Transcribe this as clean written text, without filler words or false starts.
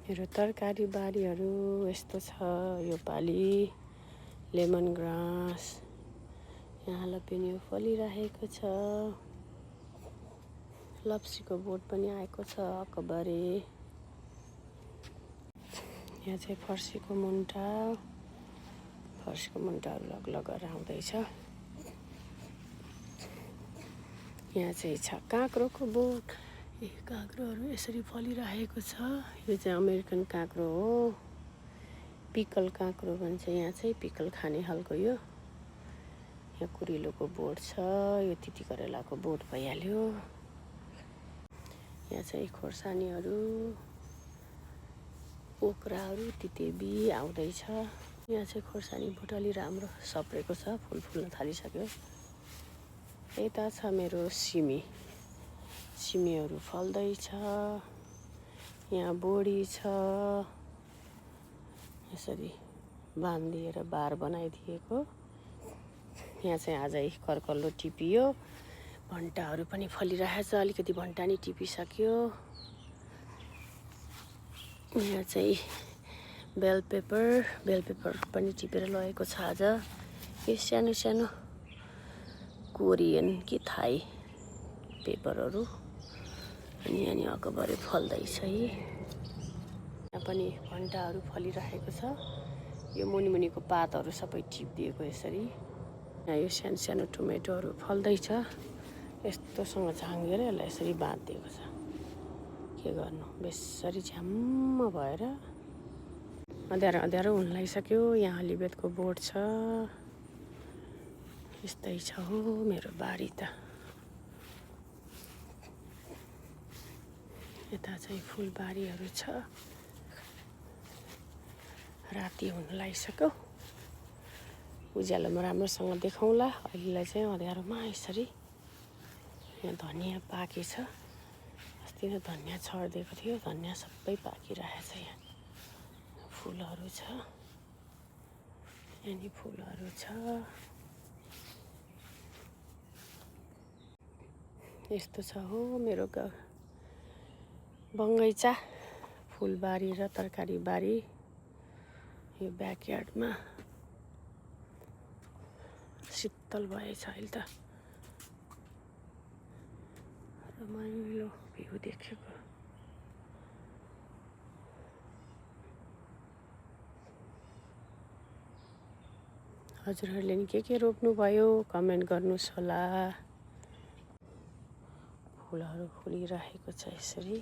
मेरो तरकारी बारीहरू यस्तो छ यो पालि। लेमन ग्रास यहाँ लपेनियो फलिरहेको छ। लप्सीको बोट पनि आएको छ अकबरे। यहाँ चाहिँ फर्सीको मुन्टाहरू लगलग गरेर आउँदैछ। यहाँ चाहिँ छ काँक्रोको बोट। काँक्रोहरू यसरी फलिरहेको छ। यो चाहिँ अमेरिकन काँक्रो हो, पिकल काँक्रो भन्छ यहाँ चाहिँ, पिकल खाने खालको। यो यहाँ कुरिलोको बोट छ। यो तिती करेलाको बोट भइहाल्यो। यहाँ चाहिँ खोर्सानीहरू, पोखराहरू, तितेबी आउँदैछ। यहाँ चाहिँ खोर्सानी बोटली राम्रो सप्रेको छ, फुल फुल्न थालिसक्यो। यता छ मेरो सिमीहरू फल्दैछ। यहाँ बोडी छ, यसरी बाँधिएर बार बनाइदिएको। यहाँ चाहिँ आजै कर्कल्लो टिपियो। भन्टाहरू पनि फलिरहेछ, अलिकति भन्टा नि टिपिसक्यो। यहाँ चाहिँ बेल पेपर पनि टिपेर लगेको छ आज। यो सानो सानो कोरियन कि थाई पेपरहरू। अनि यहाँ अकबरे फल्दैछ है। यहाँ पनि भन्टाहरू फलिरहेको छ। यो मुनिमुनिको पातहरू सबै टिपिदिएको यसरी। यहाँ यो सानो सानो टोमेटोहरू फल्दैछ। यस्तोसँग झाँगेर यसलाई यसरी बाँधिदिएको छ। के गर्नु, बेसरी झ्याम्म भएर अँध्यारो हुन लागिसक्यो। यहाँ अलिबेदको बोट छ। यस्तै छ हो मेरो बारी त। यता चाहिँ फुलबारीहरू छ। राति हुन लागिसक्यो। उज्यालोमा राम्रोसँग देखाउँला। अहिलेलाई चाहिँ अँध्यारोमा यसरी। यहाँ धनियाँ पाकेछ। अस्ति नै धनियाँ छरिदिएको थियो, धनियाँ सबै पाकिरहेछ। यहाँ फुलहरू छ, यहाँ नि फुलहरू छ। यस्तो छ हो मेरो बगैँचा, फुलबारी र तरकारी बारी। यो ब्याकयार्डमा शीतल भएछ अहिले त, रमाइलो भ्यू देखेको। हजुरहरूले नि के रोप्नुभयो कमेन्ट गर्नुहोस् होला। फुलहरू फुलिरहेको छ यसरी।